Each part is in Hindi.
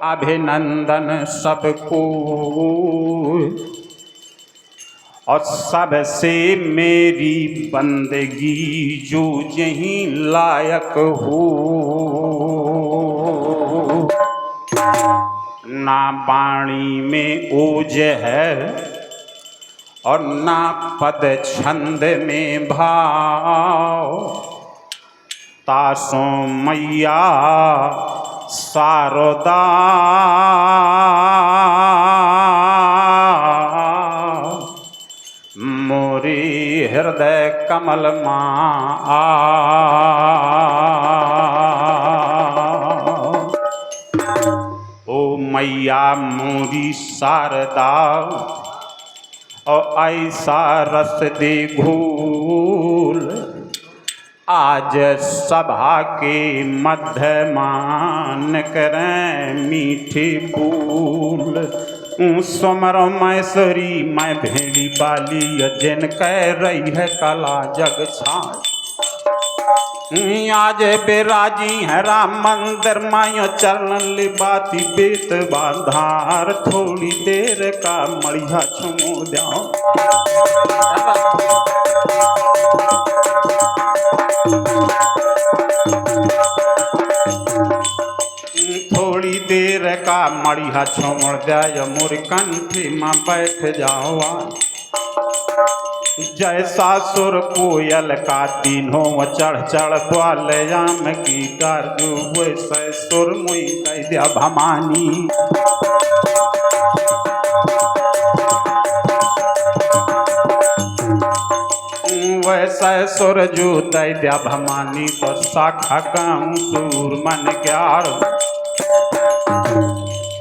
अभिनंदन सबको और सबसे मेरी बंदगी जो यहीं लायक हो। ना वाणी में ओज है और ना पद छंद में भाव, तासों मैया शारदा मोरी हृदय कमल माँ ओ मैया मोरी शारदा और ऐसा रस दे घोल आज सभा के मध्य मान करें मीठे बोल। सुमरो मैसरी मैं भेड़ी बाली जिन कह रही है कला जग छाए। आज बेराजी है राम मंदिर मायो चरण लिबाती बेत बाधार थोड़ी देर का मड़िया छुमो जाओ। थोड़ी देर का मड़िया छोड़ जाय मोर कंठी में बैठ जाओ। जैसा सुर कोयल का तीनों चढ़ चढ़ द्वालयाम की गाजू वैसे सुर मुई कह दिया भमानी। वैसे सुर जो दैद्या भमानी तो शाखा गाऊं सूर मन ग्यार।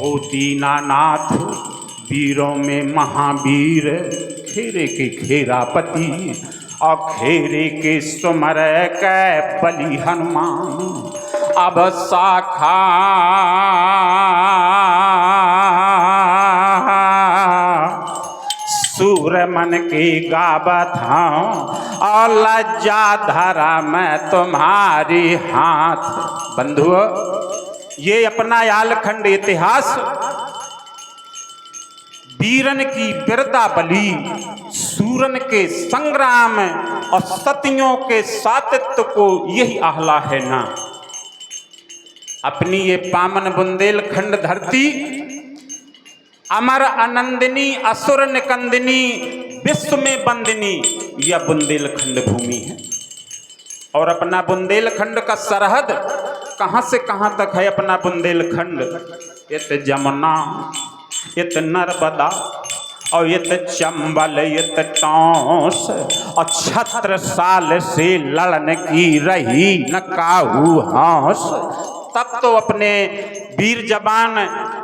ओ दीनानाथ वीरों में महावीर खेरे के खेरापति और खेरे के सुमर कै बलि हनुमान। अब शाखा सूर मन की गावत हूँ और लज्जा धरा मैं तुम्हारी हाथ। बंधुओं ये अपना यालखंड इतिहास वीरन की वीरता बलि सूरन के संग्राम और सतियों के सातित्व को यही आहला है ना। अपनी ये पावन बुंदेलखंड धरती अमर आनंदिनी असुर निकंदिनी विश्व में बंदिनी यह बुंदेलखंड भूमि है। और अपना बुंदेलखंड का सरहद कहाँ से कहाँ तक है अपना बुंदेलखंड। इत जमुना इत नर्मदा और इत चंबल इत टौंस और छत्रसाल से लड़न की रही न काहू हौस। तब तो अपने वीर जवान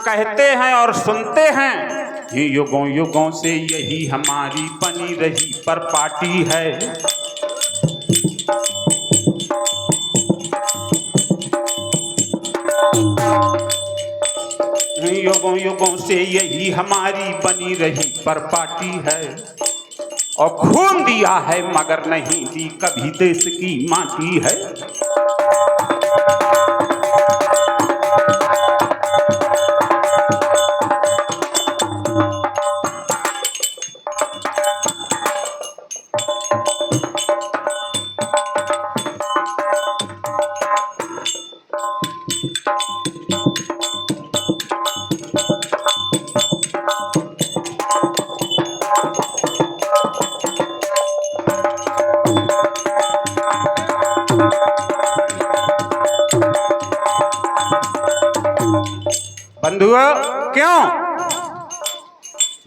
कहते हैं और सुनते हैं युगों युगों से यही हमारी बनी रही पर पार्टी है। युगों युगों से यही हमारी बनी रही पर पार्टी है। और खून दिया है मगर नहीं दी कभी देश की माटी है। बंधुओं क्यों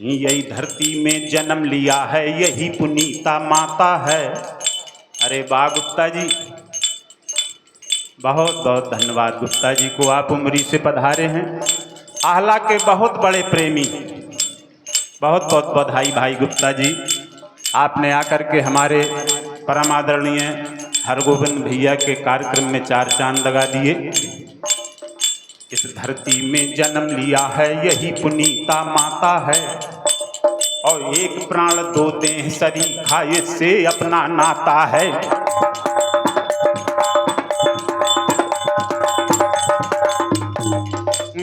यही धरती में जन्म लिया है यही पुनीता माता है। अरे वाह गुप्ता जी, बहुत बहुत धन्यवाद गुप्ता जी को, आप उमरी से पधारे हैं। आहला के बहुत बड़े प्रेमी, बहुत बहुत बधाई भाई गुप्ता जी। आपने आकर के हमारे परम आदरणीय हरगोविंद भैया के कार्यक्रम में चार चांद लगा दिए। इस धरती में जन्म लिया है यही पुनीता माता है। और एक प्राण दो देह सरीखा इससे अपना नाता है।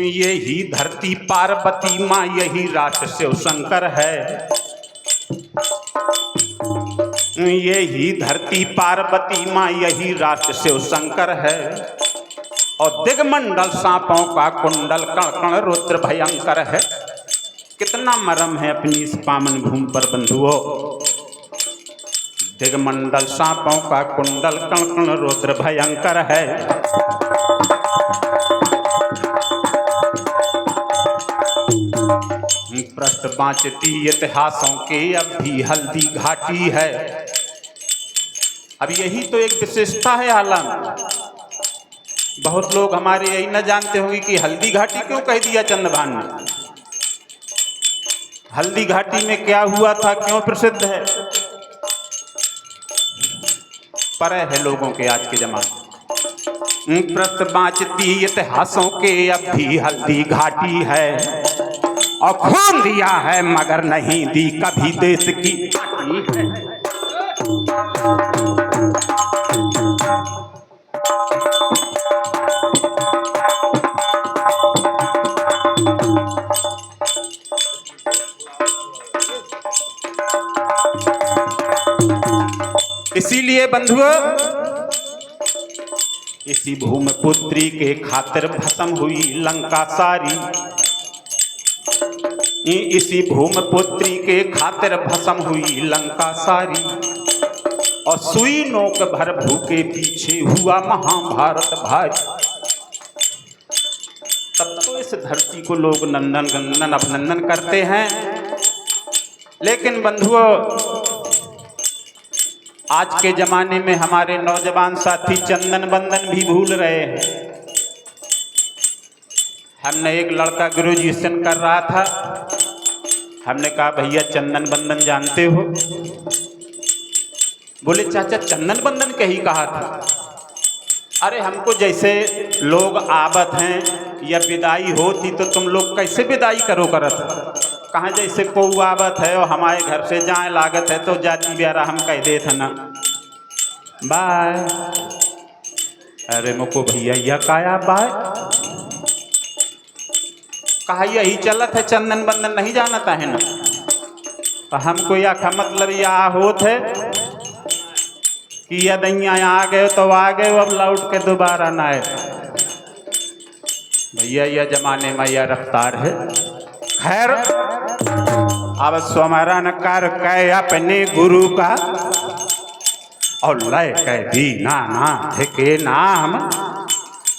यही धरती पार्वती माँ, यही राष्ट्र शिव शंकर है। यही धरती पार्वती माँ, यही राष्ट्र शिव शंकर है। और दिगमंडल सांपों का कुंडल, कण कण रुद्र भयंकर है। कितना मरम है अपनी इस पावन भूमि पर बंधुओं। दिगमंडल सांपों का कुंडल, कण कण रुद्र भयंकर है। पृष्ठ बाँचती इतिहासों के अब भी हल्दी घाटी है। अब यही तो एक विशेषता है आलम। बहुत लोग हमारे यही न जानते होंगे कि हल्दी घाटी क्यों कह दिया चंद्रभान ने। हल्दी घाटी में क्या हुआ था, क्यों प्रसिद्ध है, पर है लोगों के आज के जमाने। पृष्ठ बाँचती इतिहासों के अब भी हल्दी घाटी है। और खून दिया है मगर नहीं दी कभी देश की माटी है। इसीलिए बंधुओं, इसी भूमिपुत्री के खातिर भस्म हुई लंका सारी। इसी भूमिपुत्री के खातिर भस्म हुई लंका सारी। और सुई नोक भर भूखे पीछे हुआ महाभारत भारी। तब तो इस धरती को लोग नंदन गंदन अभिनंदन करते हैं। लेकिन बंधुओं, आज के जमाने में हमारे नौजवान साथी चंदन बंदन भी भूल रहे हैं। हमने एक लड़का ग्रेजुएशन कर रहा था, हमने कहा भैया चंदन बंदन जानते हो? बोले चाचा चंदन बंदन कहीं कहा था। अरे हमको जैसे लोग आवत हैं या विदाई होती तो तुम लोग कैसे विदाई करो करत। कहाँ जैसे को आवत है और हमारे घर से जाए लागत है तो जाती ब्यारा हम कह दे थे ना बाय। अरे मुको भैया यह काया बाय, कहा यही चलत है चंदन बंदन नहीं जानता है ना। तो हमको यह का मतलब यह होत है कि यदि यहाँ आ गए तो आ गए, अब लौट के दोबारा ना आए। भैया यह जमाने में यह रफ्तार है। खैर अब स्मरण कर के अपने गुरु का और लय के दीनानाथ के नाम।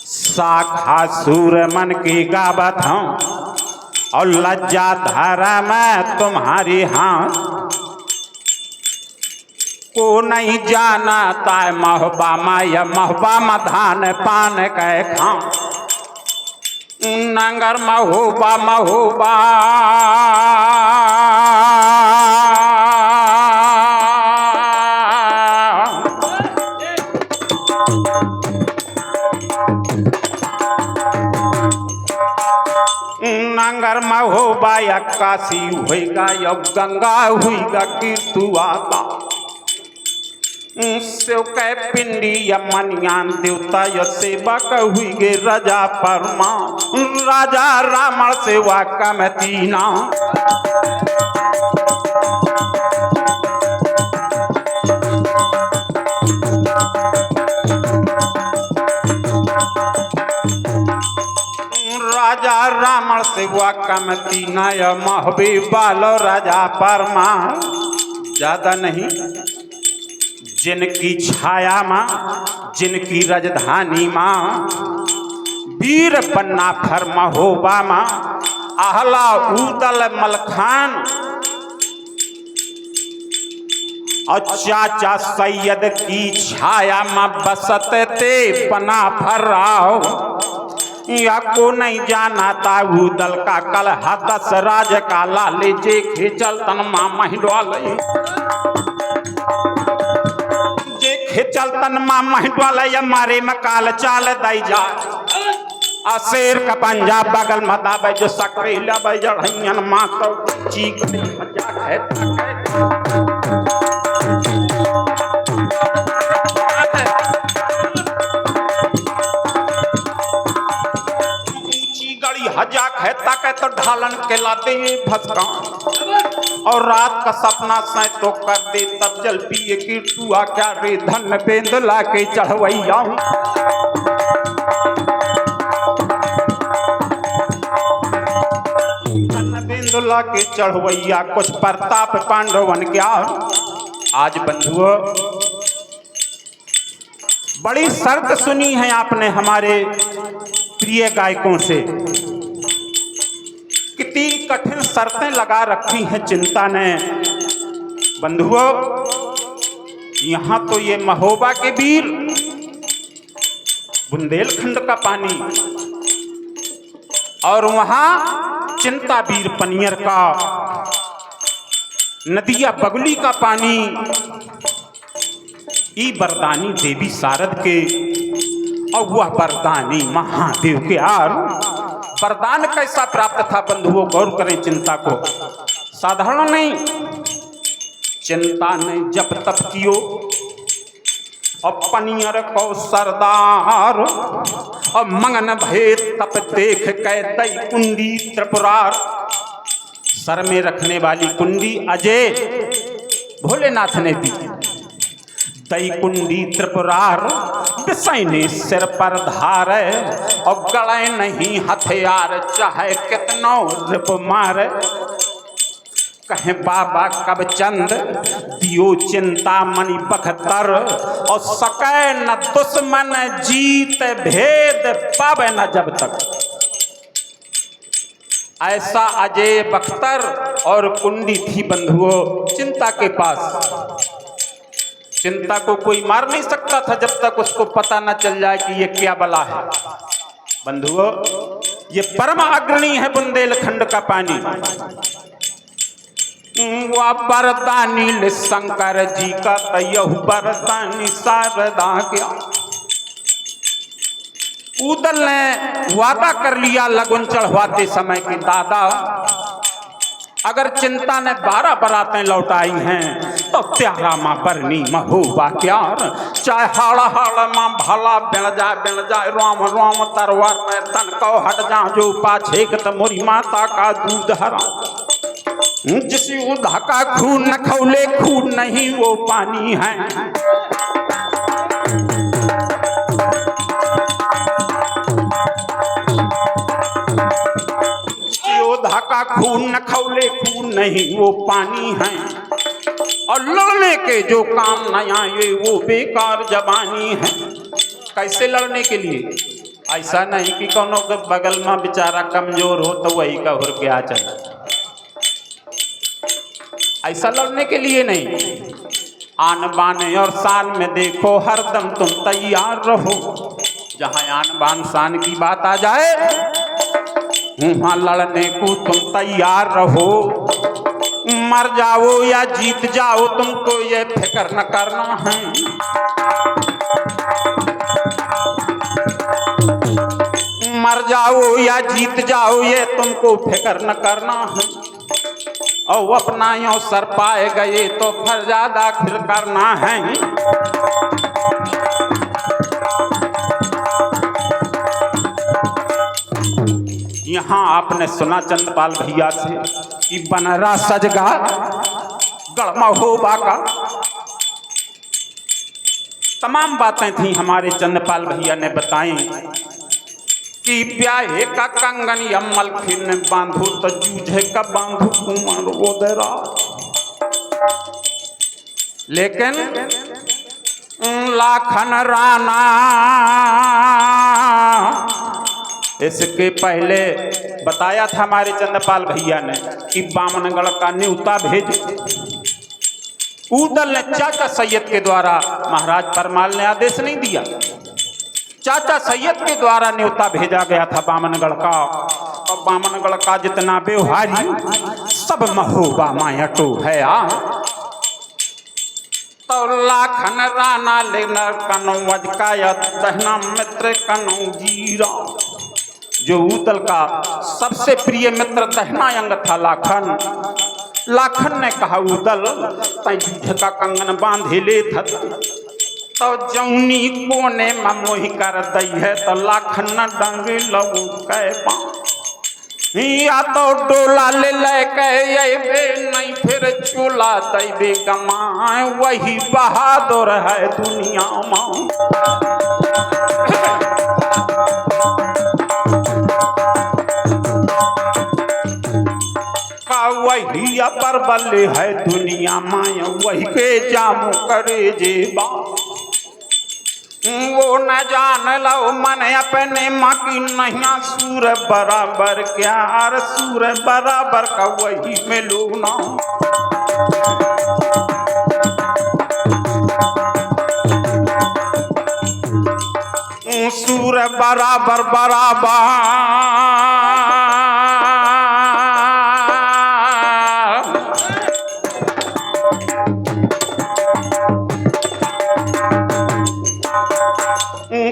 शाखा सूर मन की गावत हूँ और लज्जा धारा मैं तुम्हारी हाँ। को नहीं जाना ताय महबा माया महबा मधान पान कै खां। नंगर महोबा महोबा नंगर महोबा या काशी होगा या गंगा हुईगा कीर्तुआ का। शिव कै पिंडी या मनियान देवता या सेवा का हुई गे राजा परमा। राजा रावण सेवा का मैं तीना। राजा रावण सेवा का मैं तीना या महबी बालो राजा परमा। ज्यादा नहीं, जिनकी छाया माँ जिनकी राजधानी माँ वीर पन्ना फर महोबा माँ आहला उदल मलखान। और चाचा सैयद की छाया माँ बसत ते पना फर राव। या को नहीं जाना था उदल का कल हदस राज का लाले जे खेचल तन माँ महिडवाल। चल तन मामा हिटवाला मारे मकाल चाल दई जा। अशेर का पंजा बगल मता बे जो सकरेला बे जड़ियन माँ तो चीख मजाक है। ऊंची गड़ी है ताके तो ढालन के लाते ये भस्कान। और रात का सपना सै तो कर दे तब जल पिए की टुआ क्या रे धन बेंद ला के चढ़वैया। धन बेंद ला के चढ़वैया कुछ प्रताप पांडवन क्या। आज बंधुओं बड़ी शर्त सुनी है आपने हमारे प्रिय गायकों से, कितनी कठिन शर्तें लगा रखी हैं चिंता ने। बंधुओं यहाँ तो ये महोबा के वीर, बुंदेलखंड का पानी, और वहां चिंता वीर पनियर का, नदिया बगुली का पानी, ई बरदानी देवी शारद के, और वह बरदानी महादेव के। यार वरदान कैसा प्राप्त था बंधुओं, गौर करें चिंता को, साधारण नहीं। चिंता ने जप तप कियो और पनियर को सरदार, और मंगन भय तप देख कै दई कुंडी त्रिपुरार। सर में रखने वाली कुंडी अजय भोलेनाथ ने दी, दई कुंडी त्रिपुरार विषय ने सिर पर धार, और गड़े नहीं हथियार चाहे कितनो रिप मार। कहे बाबा कब चंद दियो चिंता मणि बखतर, और सके न दुश्मन जीत भेद पावे न जब तक। ऐसा अजय बख्तर और कुंडी थी बंधुओं चिंता के पास। चिंता को कोई मार नहीं सकता था जब तक उसको पता न चल जाए कि ये क्या बला है। बंधुओं ये परम अग्रणी है बुंदेलखंड का पानी। वह बरदानी शंकर जी का तयहु बरदानी शारदा क्या। उदल ने वादा कर लिया लगन चढ़वाते समय की दादा, अगर चिंता ने 12 बरातें लौटाई हैं तो त्यारा माँ बरनी महोबा क्या। चाहे हाड़ा हाड़ा माँ भला बिण जाए राम राम तरवार में तन को हट जा जो पाछे त मोरी माता का दूध हरा। जिस उधा का खून न खौले खून नहीं वो पानी है। योद्धा का खून न खौले खून नहीं वो पानी है, और लड़ने के जो काम न आए वो बेकार जबानी है। कैसे लड़ने के लिए? ऐसा नहीं कि कोनो के बगल में बेचारा कमजोर हो तो वही का हुर के आ चला, ऐसा लड़ने के लिए नहीं। आन बान और शान में देखो हरदम तुम तैयार रहो। जहां आन बान शान की बात आ जाए वहां लड़ने को तुम तैयार रहो। मर जाओ या जीत जाओ तुमको ये फिक्र न करना है। मर जाओ या जीत जाओ ये तुमको फिक्र न करना है। और अपना यो सर पाए गए तो फिर ज्यादा फिर करना है। यहाँ आपने सुना चंद्रपाल भैया से कि बनरा सजगा गढ़ महोबा का, तमाम बातें थी हमारे चंद्रपाल भैया ने बताई कि ब्याहे का कंगन यमल खिन बांधू तो जूझे का बांधू कुमार ओदरा। लेकिन लाखन राना इसके पहले बताया था हमारे चंद्रपाल भैया ने कि बामनगढ़ का न्योता भेज। उदल ने चाचा सैयद के द्वारा, महाराज परमाल ने आदेश नहीं दिया, चाचा सैयद के द्वारा न्योता भेजा गया था बामनगढ़ का। और बामनगढ़ का जितना व्यवहारी सब महोबा मायटो है। तो लाखन राना लेना कनो वजकाया दहना मित्र कनो जीरा। जो उदल का सबसे प्रिय मित्र दहना अंग था लाखन। लाखन ने कहा उदल तै जूझ का कंगन बांधे ले था तो जौनी कोने में मोहि कर दई है। तो लाखन न डंग लऊ कै या तो डोला ले लेके अबे नहीं फिर चूल्हा दैबे गमाए, वही बहादुर है दुनिया में। का वही परबल है दुनिया में, वही के जामू करे जेबा। वो न जान लो मन अपने माँ की नैया, सूर बराबर क्या और सूर बराबर का वही मिलू ना। सूर बराबर बराबर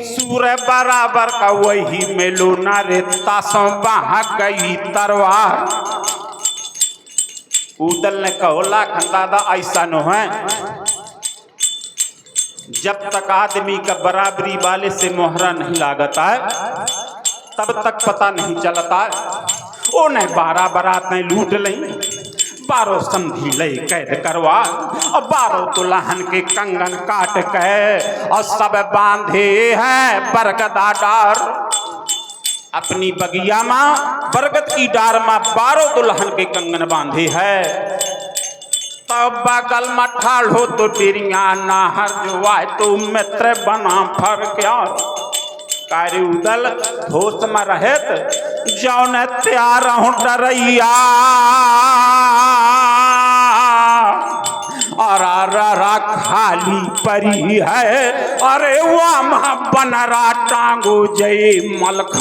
सूर बराबर का वही मिलू ना रे, तासों बहा गई तरवार। उदल ने कहोला खंदादा ऐसा न है, जब तक आदमी का बराबरी वाले से मोहरा नहीं लागता है तब तक पता नहीं चलता है। ओ नहीं 12 बरात नहीं लूट लें, 12 समझी ले कैद करवा, और 12 दुल्हन के कंगन काट के और सब बांधे हैं बरगदा डार। अपनी बगिया में बरगद की डार में 12 दुल्हन के कंगन बांधे है। तब बगल में ठाड़ हो तो टिरिया नाहर जुआए, तो मित्र बना फर क्या कार्य उदल होश में रहत जौन त्यार हूँ डरैया। और रा खाली परी है, अरे वहाँ बनरा टांगो जय मलखान।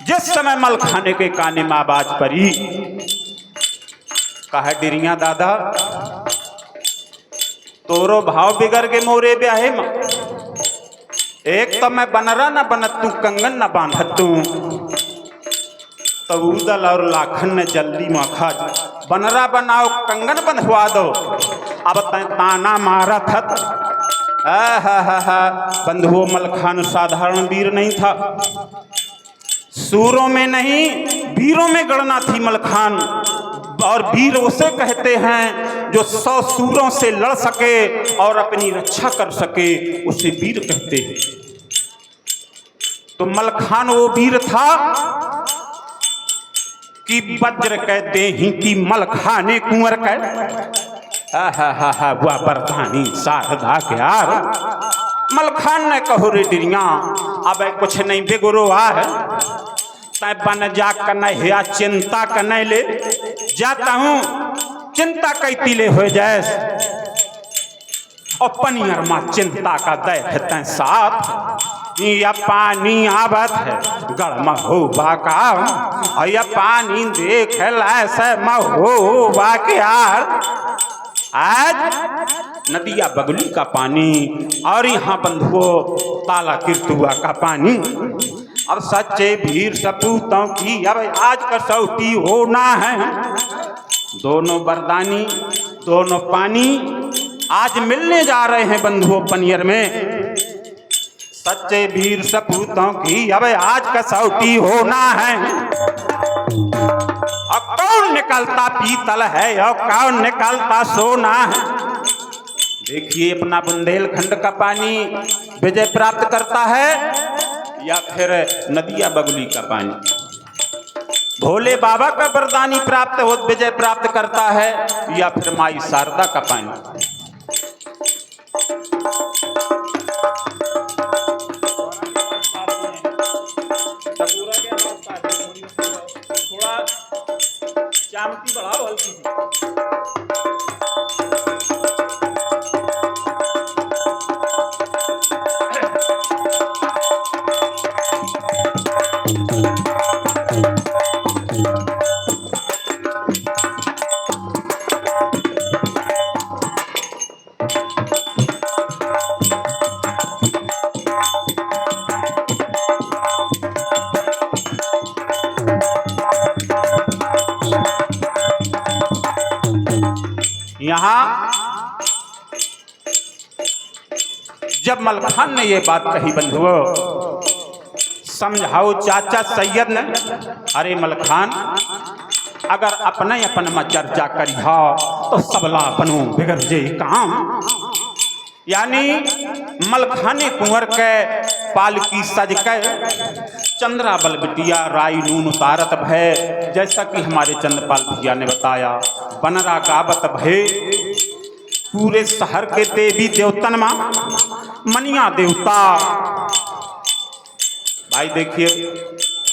जिस समय मल खाने के काने में आवाज पड़ी, कहा डिरिया दादा तोरो भाव बिगड़ के मोरे ब्याहे में, एक तो मैं बनरा न बनत तू कंगन न बांधत तू। तब उदल और लाखन ने जल्दी मखा बनरा बनाओ कंगन बंधवा दो। अब ताना मारा था। बंधुओं मलखान साधारण वीर नहीं था, सूरों में नहीं वीरों में गणना थी मलखान। और वीर उसे कहते हैं जो 100 सूरों से लड़ सके और अपनी रक्षा कर सके, उसे वीर कहते हैं। तो मलखान वो वीर था कि वज्र कहते ही कि मलखाने कुंवर कह वह बरधानी शारदा के यार। मलखान ने कहो रे डिरिया अब कुछ नहीं बेगुरो है, तय बन जा कन्हैया चिंता कन्है ले जाता हूँ, चिंता कैती ले हो जाए। और पनियर माँ चिंता का देख तय साथ, या पानी आवत है गड़मा हो बाका, या पानी देख ऐसे हो बाके यार। आज नदिया बगली का पानी और यहाँ बंधुओं ताला किरतुआ का पानी। अब सच्चे वीर सपूतों की अब आज कसौटी होना है। दोनों बरदानी दोनों पानी आज मिलने जा रहे हैं बंधुओं पनियर में। सच्चे वीर सपूतों की अब आज कसौटी होना है। और कौन निकलता पीतल है और कौन निकलता सोना है। देखिए अपना बुंदेलखंड का पानी विजय प्राप्त करता है या फिर नदिया बगुली का पानी। भोले बाबा का वरदानी प्राप्त हो विजय प्राप्त करता है या फिर माई शारदा का पानी। श्यामती बढ़ाओ हल्की सी। यहाँ जब मलखान ने ये बात कही बंधुओं, समझाओ चाचा सैयद ने, अरे मलखान अगर अपने अपन में चर्चा करिहा तो सबला बनो बिगड़ जे काम। यानी मलखाने कुंवर के पालकी सज के चंद्रा बल बिटिया राई नून उतारत भय, जैसा कि हमारे चंद्रपाल भैया ने बताया, बनरा गावत भय पूरे शहर के देवी देवतन मां मनिया देवता। भाई देखिए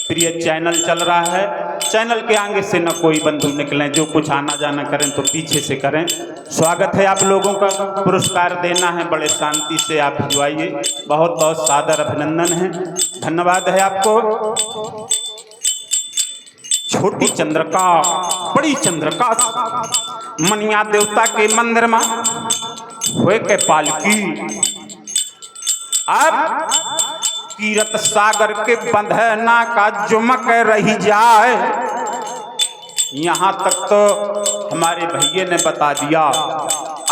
प्रिय चैनल चल रहा है, चैनल के आगे से न कोई बंधु निकलें, जो कुछ आना जाना करें तो पीछे से करें। स्वागत है आप लोगों का, पुरस्कार देना है बड़े शांति से आप भिजवाइए, बहुत बहुत सादर अभिनंदन है, धन्यवाद है आपको। छोटी चंद्रका बड़ी चंद्रका मनिया देवता के मंदिर में हुए के पालकी अब कीरत सागर के बंधना का जुमक रही जाए। यहां तक तो हमारे भैये ने बता दिया।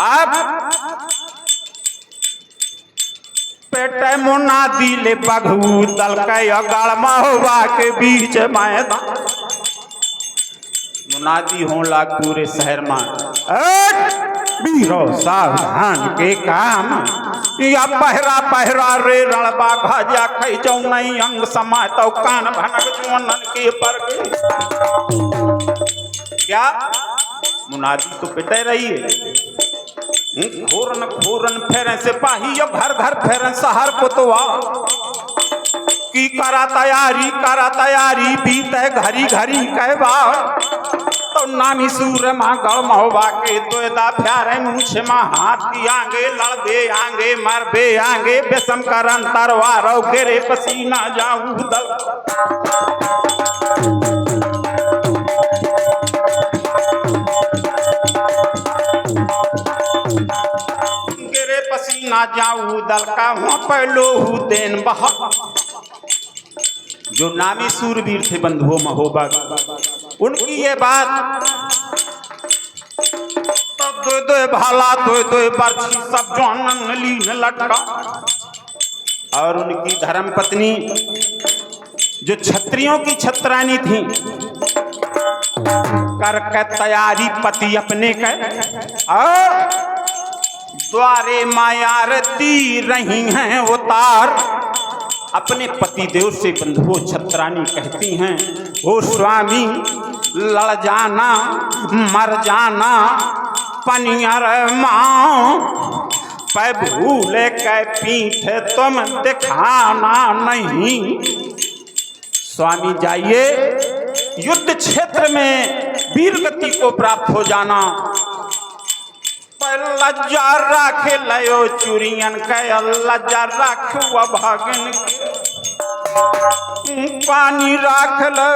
अब पेटे मुनादी ले बघू दल के अगाड़ महुआ के बीच मैदान, मुनादी हो लाग पूरे शहर में, बीरो सावधान के काम या पहरा पहरा रे रणबा भाजा खई जाऊ नहीं अंग समाय तो कान भनक जुअनन के पर क्या मुनादी तो पिटे रही है। खोरन खोरन फेरे से पाही यो घर घर फेरन शहर पुतवा की करा तैयारी बीते घरी घरी कहवा तो नामी सूर माँ गौ महोबा के दोदा प्यारे मुछ माँ हाथ की आगे लड़बे आगे मरबे आगे बेसम करन तरवारो गिरे पसीना जाऊं दल गिरे पसीना जाऊं दल का वहाँ पर लोहू देन बहा। जो नामी सूरवीर थे बंधुओं महोबा, उनकी ये बात तब दो भाला दो बरछी सब जानन लीन लटका। और उनकी धर्म पत्नी जो क्षत्रियों की छत्रानी थी, कर के तैयारी पति अपने के और द्वारे मायारती रही हैं उतार। अपने पति देव से बंधुओं छत्रानी कहती हैं, ओ स्वामी लड़ जाना मर जाना पनियर माँ पै भूल के पीठ तुम दिखाना नहीं। स्वामी जाइए युद्ध क्षेत्र में वीर गति को प्राप्त हो जाना, लज्जा राखे लयो चुरियन के लज्जा राखो भागन पानी राख लो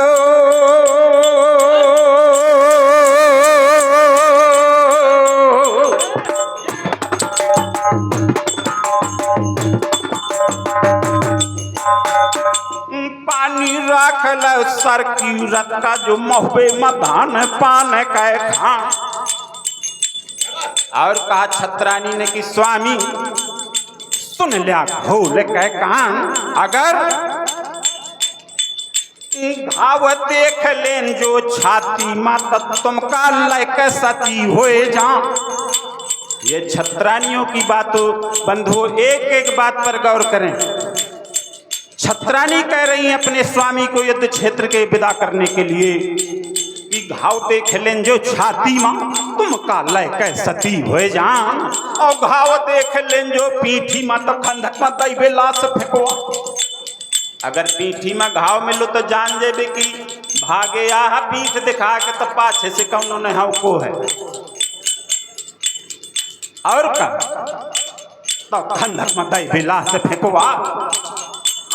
पानी राख लो सर की रत का जो महुबे मधान पान कै खा। और कहा छत्रानी ने कि स्वामी सुन लिया खोल के कान, अगर घाव देख लेन जो छाती मात तुम का लैके सती होए जा। ये छत्रानियों की बातों बंधुओं एक एक बात पर गौर करें। छत्रानी कह रही है अपने स्वामी को युद्ध क्षेत्र के विदा करने के लिए कि घाव देख लें जो छाती मां तुम का लैके सती होए जान, और घाव देख लें जो पीठी मां तो खंडक में दई बेलास फेंकवा। अगर पीठी में घाव मिलो तो जान जेबे कि भागे यहाँ पीठ दिखा के तो पाछे से कौनो ने हाँ को है और का तो खंडक में दई बिला से फेंकवा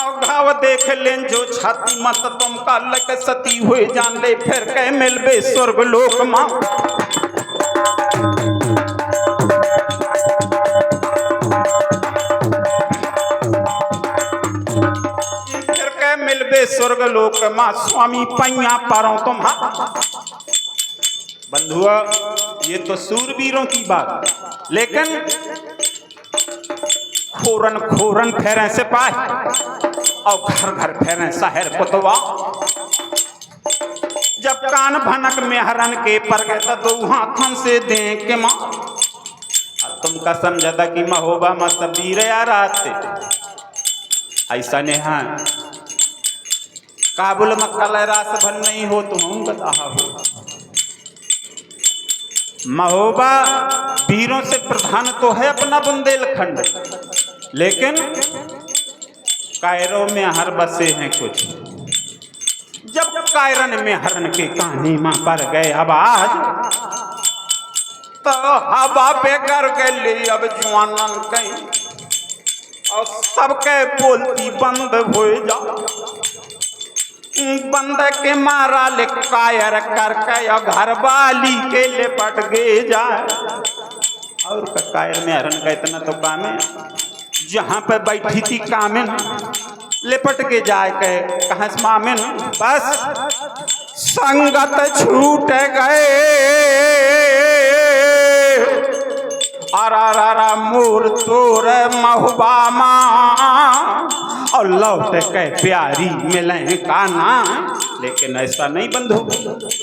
और घाव देख लें जो छाती मत तुम का लग सती हुए जान ले फिर कह मिलबे स्वर्ग लोक मां फिर कह मिलबे स्वर्ग लोक मां स्वामी पैया पारो तुम बंधुआ ये तो सूरवीरों की बात लेकिन खोरन खोरन फेरे से पाए और घर घर फेरे शहर कुतवा जब कान भनक में हरन के पर गए तो हाथन से दे के मां तुम का समझता कि महोबा में सबीर यार आते ऐसा नहीं है काबुल में कल रास भन नहीं हो तो हम बता हो महोबा वीरों से प्रधान तो है अपना बुंदेलखंड लेकिन कायरों में हर बसे हैं कुछ जब कायरन में हरन के कहानी मां पर गए आवाज तो हवा पे कर के ले अब जवानन कहीं और सबके बोलती बंद हो जा बंद के मारा ले कायर करके घर वाली के लिपट गए जाए और कायर में हरन का इतना तो काम है जहां पे बैठी थी कामिन लिपट के जाए के कहा मामिन बस संगत छूट गए अरा मोर तोर महुबा मां और लौट के प्यारी मिले काना लेकिन ऐसा नहीं बंधु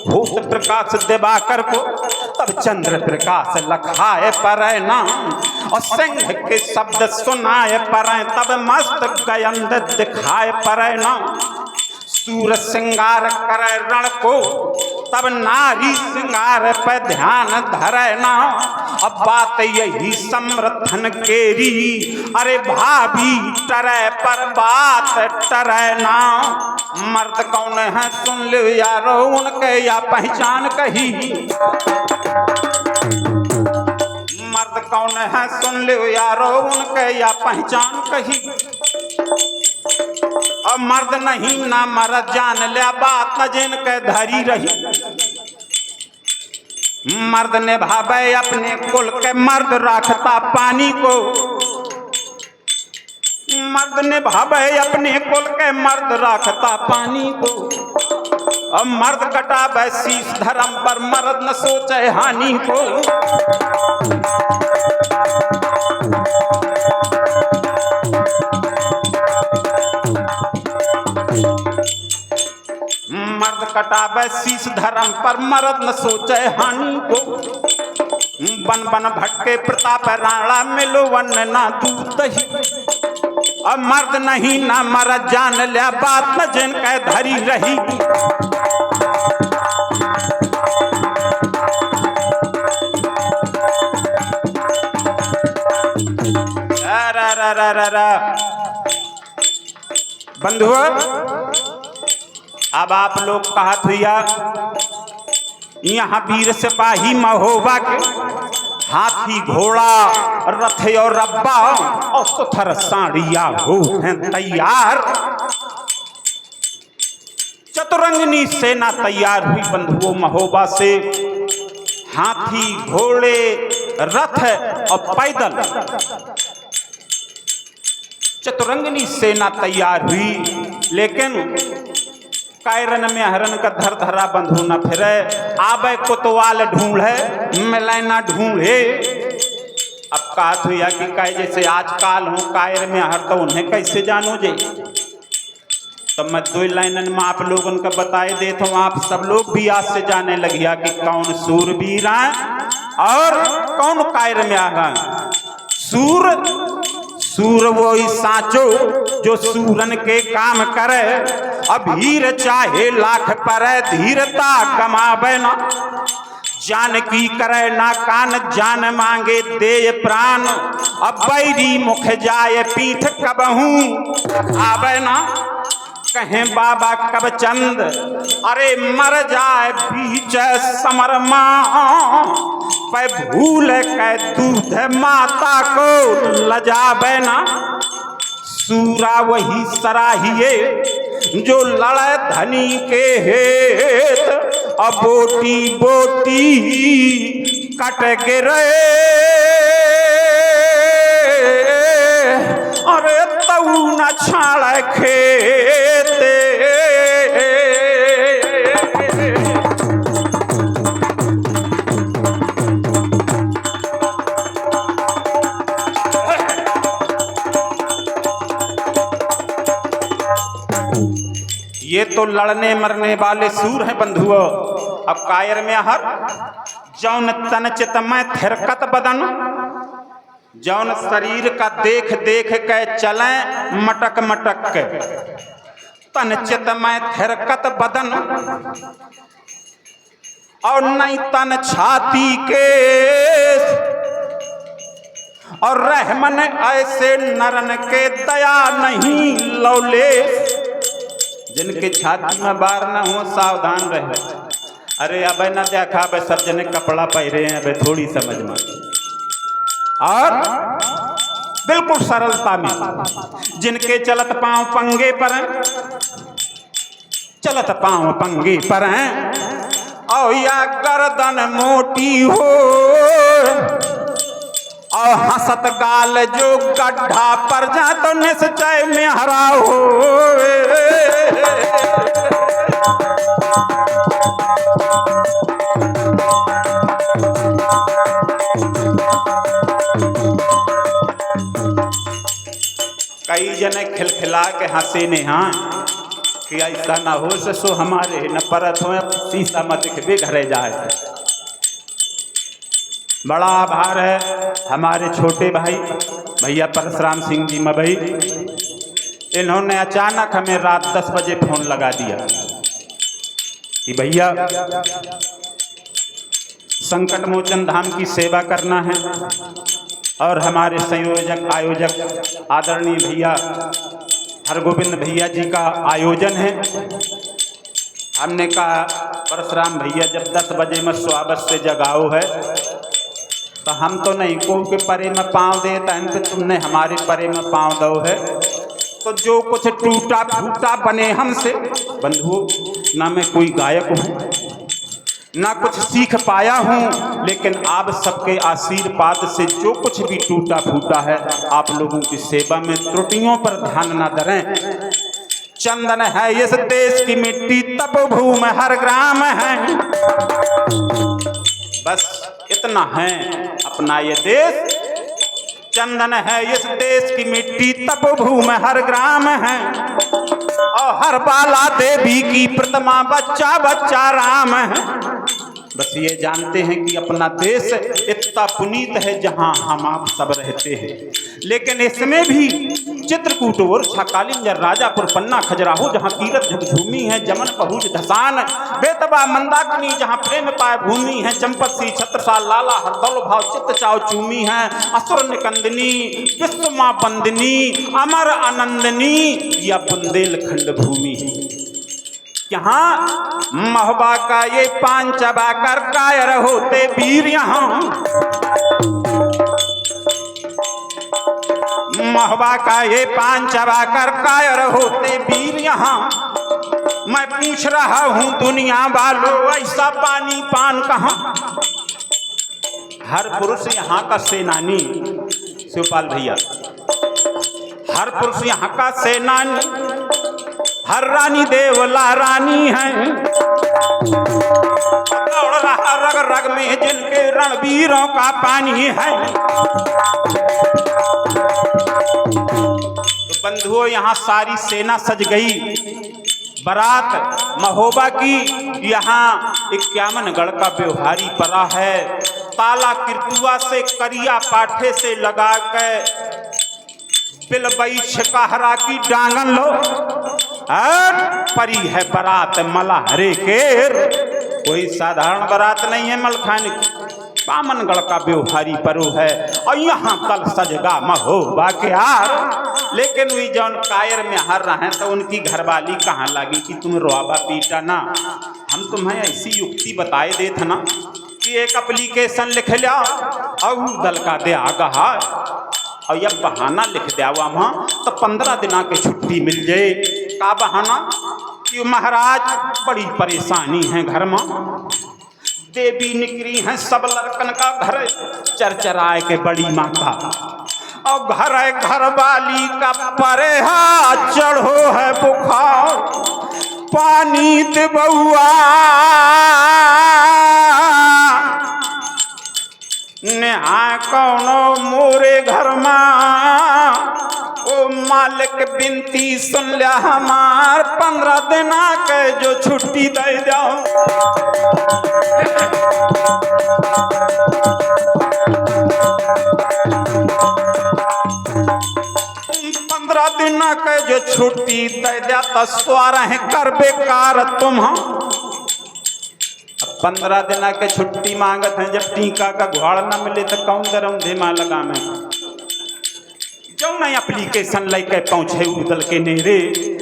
भूत प्रकाश दिवाकर को तब चंद्र प्रकाश लखाए पर ना और सिंह के शब्द सुनाए पर तब मस्त गयंद दिखाए पर ना सूर श्रृंगार करे रण को तब नारी श्रृंगार पे ध्यान धरे ना अब बात यही समर्थन केरी अरे भाभी टरे पर बात टरे ना मर्द कौन है सुन लो यारो उनके या पहचान कही मर्द कौन है सुन लो यारो उनके या पहचान कही अब मर्द नहीं ना मर्द जान लिया बात न जिन के धरी रही मर्द ने भावे अपने कुल के मर्द रखता पानी को मर्द ने भावे अपने कुल के मर्द रखता पानी को अब मर्द कटावे शीश धर्म पर मर्द न सोचे हानि को मर्द कटावे शीश धर्म पर मर्द न सोचे हानि को बन बन भटके प्रताप राणा मिलो वन ना दूत ही अब मर्द नहीं ना मर्द जान लिया बात न जिन के धरी रही बंधुओं अब आप लोग कहा भैया यहाँ वीर सिपाही महोबा के हाथी घोड़ा रथ और रब्बा और सुथर साड़िया हो हैं तैयार चतुरंगनी सेना तैयार हुई बंधुओं महोबा से हाथी घोड़े रथ और पैदल चतुरंगनी सेना तैयार हुई लेकिन कायरन में हरन का धर धरा बंधु न फिरे आबे कोतवाल ढूंढे मिले ना ढूंढे अब कहा भैया कि काय जैसे आजकल हो कायर में हर तो उन्हें कैसे जानो जे तो मैं दो लाइनन में आप लोगों का बताए देता हूँ आप सब लोग भी आज से जाने लगिया कि कौन सूरवीर है और कौन कायर में आ रहा सूर सूर वो ही साचो जो सूरन के काम करे अब हीर चाहे लाख पर धीरता कमावे ना जान की करे ना कान जान मांगे दे प्राण अब बैरी मुख जाए पीठ कबहू आवे ना कहें बाबा कब चंद अरे मर जाए बीच समर माँ पे भूल के दूध माता को लजावे ना। सूरा वही सराहिए जो लड़े धनी के हेत, अब बोटी बोटी कट गिरे अरे तऊ न छाड़ खेते। ये तो लड़ने मरने वाले सूर हैं बंधुओं। अब कायर में हर जौन तन चित में थिरकत बदन, जौन शरीर का देख देख के चले मटक मटक के, तन चित में थिरकत बदन और नहीं तन छाती के, और रहमन ऐसे नरन के दया नहीं लौले। जिनके छाती में बार ना हो सावधान रहे। अरे अब ना देखा अब सब जने कपड़ा पहरे हैं, अब थोड़ी समझ में। और बिल्कुल सरलता में जिनके चलत पांव पंगे पर हैं, चलत पांव पंगे पर हैं, और या गर्दन मोटी हो और हंसत गाल जो गड्ढा पर जा तो निश्चय में हरा हो। कई जने खिलखिला के हंसे ने हाँ कि ऐसा ना हो सो हमारे न परत हो शीशा मत दिखबे घरे जाए। बड़ा आभार है हमारे छोटे भाई भैया परशुराम सिंह जी मबई, इन्होंने अचानक हमें रात 10 बजे फोन लगा दिया कि भैया संकट मोचन धाम की सेवा करना है और हमारे संयोजक आयोजक आदरणीय भैया हरगोविंद भैया जी का आयोजन है। हमने कहा परशुराम भैया जब 10 बजे में स्वागत से जगाओ है तो हम तो नहीं को के परे में पाँव देता है, तो तुमने हमारे परे में पाँव दो है। तो जो कुछ टूटा फूटा बने हमसे बंधुओं, ना मैं कोई गायक हूँ ना कुछ सीख पाया हूँ, लेकिन आप सबके आशीर्वाद से जो कुछ भी टूटा फूटा है आप लोगों की सेवा में त्रुटियों पर ध्यान न धरें। चंदन है इस देश की मिट्टी तप भूमि हर ग्राम है, बस इतना है अपना ये देश। चंदन है इस देश की मिट्टी तप भूमि हर ग्राम है, और हर बाला देवी की प्रतिमा बच्चा बच्चा राम है। बस ये जानते हैं कि अपना देश इतना पुनीत है जहां हम आप सब रहते हैं, लेकिन इसमें भी चित्रकूट और छकालिंजर राजापुर पन्ना खजुराहो जहाँ कीरत झुकझूमी है, जमन पहुँच धसान बेतबा मंदाकिनी जहाँ प्रेम पाए भूमि है, चंपत सी छत्रसाल लाला हरदौल भाव चित्त चाव चूमी है, असुर निकंदनी विश्व माँ बंदनी अमर आनंदनी या बुंदेलखंड भूमि है। यहाँ महबा का ये पांचबा कर कायर होते वीर, यहाँ महबा का ये पांचबा कर कायर होते वीर। यहाँ मैं पूछ रहा हूँ दुनिया वालों ऐसा पानी पान कहाँ। हर पुरुष यहाँ का सेनानी शिवपाल भैया, हर पुरुष यहाँ का सेनानी, हर रानी देवला रानी है, दौड़ रहा रग रग में जिनके रणवीरों का पानी है। तो बंधुओं यहाँ सारी सेना सज गई, बारात महोबा की यहाँ 51 गढ़ का व्यवहारी पड़ा है, ताला किरकुआ से करिया पाठे से लगा के बिलबई छिकहरा की डांगन लो, परी है बारात मलहरे केर। कोई साधारण बारात नहीं है मलखान की, बामनगढ़ का व्यवहारी परो है, और यहाँ कल सजगा महोबा के हार। लेकिन वही जौन कायर में हर रहे तो उनकी घरवाली कहाँ लगी कि तुम रोआबा पीटा ना। हम तुम्हें ऐसी युक्ति बताए दे थे ना कि एक एप्लीकेशन लिख लिया और दल का दे आगा और यह बहाना लिख दिया वहाँ तो 15 दिन के छुट्टी मिल जाए। का बहाना कि महाराज बड़ी परेशानी है घर में, देवी निकली है सब लड़कन का घर चरचराए के बड़ी माता और घर वाली का परेहा चढ़ो है बुखार पानी दे बउआ नेहा कौनो मोरे घर में ओ मालिक बिनती सुन लिया हमार 15 दिन के जो छुट्टी दे जाओ। 15 दिन के जो छुट्टी दे दिया तो स्वार है कर बेकार तुम। 15 दिन के छुट्टी मांगत हैं, जब टीका का घोड़ न मिले तो कौन दरम धीमा लगा में जो नहीं एप्लीकेशन लेके पहुंचे उदल के नेरे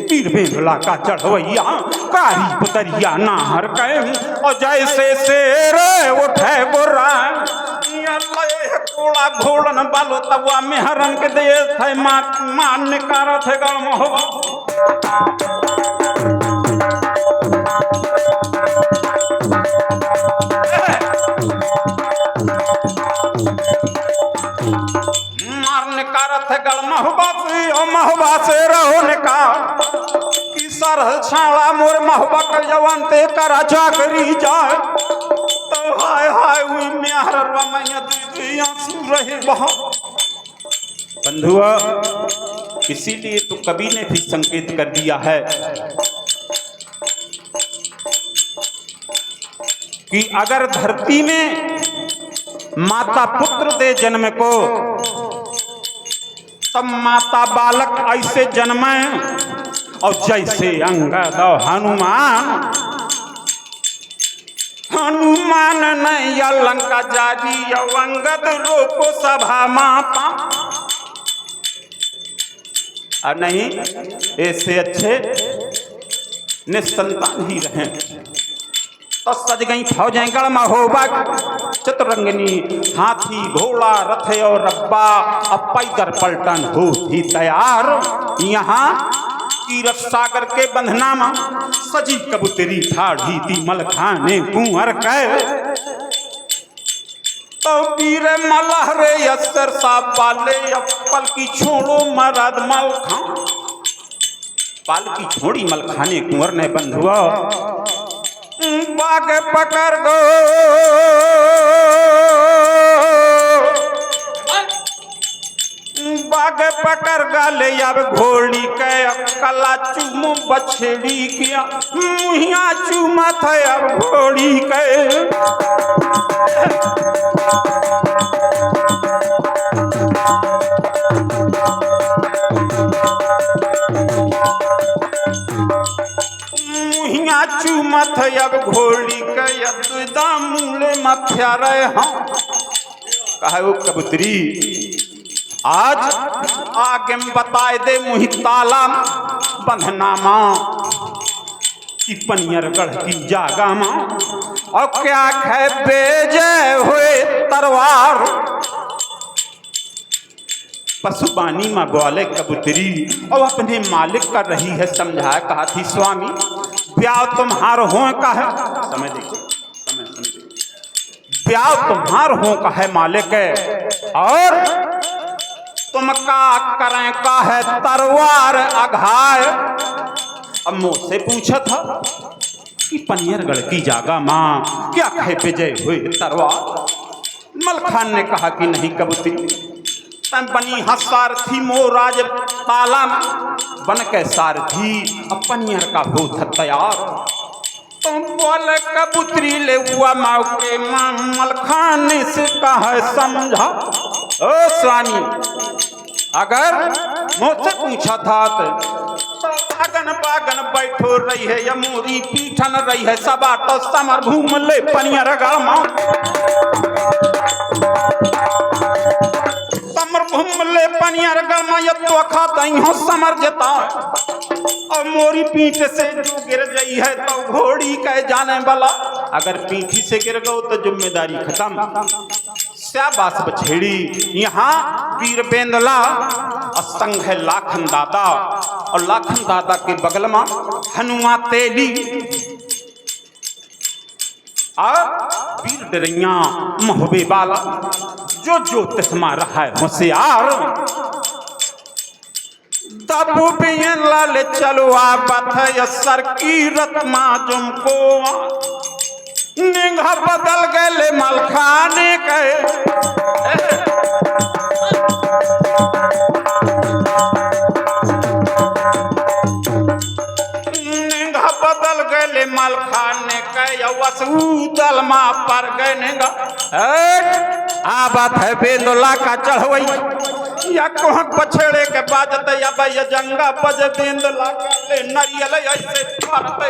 पीर बेंगला का चढ़वैया कारी पुतरिया नाहर के और जैसे शेर उठे गोरा कोड़ा घोड़न बालो तवा मेहरन के दे थे मान निकार थे गण हो। 'गल महुबा से रहो निका कि सर छाड़ा मोर महुबा के जवान ते करा चाकरी जाए तो हाय हाय हुई मेहर रमैया दीदी आंसू रहे बहुत। बंधुआ इसीलिए तो कवि ने भी संकेत कर दिया है कि अगर धरती में माता पुत्र दे जन्म को तब माता बालक ऐसे जन्मे और जैसे अंगद हनुमान नहीं लंका जागी अंगद रोको सभा मापा और नहीं ऐसे अच्छे निसंतान ही रहे तो सज गई फौजें गढ़ महोबा चतुरंगनी हाथी घोड़ा रथ और रब्बा अब पैदल पलटन हो ही तैयार। यहाँ तीरथ सागर के बंधना में सजी कबूतरी ठाढ़ी थी मलखाने कुंवर के तो पीर मलहरे अस्तर सा पाले पल की छोड़ो मरद मलखा पाल की छोड़ी मलखाने कुंवर ने बंधुआ बाग पकड़ गो बाग पकड़ गाले अब घोड़ी के कला चूमू बछड़ी किया मुहिया चूमा था अब घोड़ी के मुहिया चूमत अब घोड़ी के मूले मथ्या रहे हम कहे वो कबूतरी आज आगे में बताए दे मुहि ताला बंधना माँ कि पनियरगढ़ की जागा माँ और क्या खे बेजे हुए तरवार पशुपानी माँ बोले कबूतरी और अपने मालिक कर रही है समझाया कहा थी स्वामी ब्याह तुम्हार हो का है समय देखो समय ब्याह तुम्हार हो का है मालिक है और तुम का करें का है तरवार अघाय। अब मुझसे पूछा था कि पनियरगढ़ की जागा माँ क्या कहे विजय हुए तरवार। मलखान ने कहा कि नहीं कबूतरी तम बनी सारथी मो राज ताला बन के सारथी पनियर का हो तैयार। तुम बोले कबूतरी ले हुआ माँ के मलखान से कहा समझा ओ स्वामी अगर मुझसे पूछा था तो अगन पागन बैठो रही है या मोरी पीठन रही है सबा तो समर घूम ले पनियर गढ़ समर घूम ले पनियर गढ़ तो खात तइहो समर जता और मोरी पीठ से जो गिर गई है तो घोड़ी कह जाने वाला। अगर पीठी से गिर गओ तो जिम्मेदारी खत्म। शाबाश बछेड़ी। यहाँ वीर बेंदला और संग है लाखन दादा और लाखन दादा के बगल में हनुमा तेली और वीर डरैया महोबे वाला जो तस्मा रहा है होशियार। तबु बियन लाल चलो आपत है सर की रत्मा तुमको निगाह बदल गए मलखाने के निगाह बदल गए मलखाने के वसूदल मा पर गए निगा आ बात है बेंदुला का चढ़वई या कोह पछड़े के बाजत या भैया जंगा बज बेंदुला का ले नरियल ऐसे मारते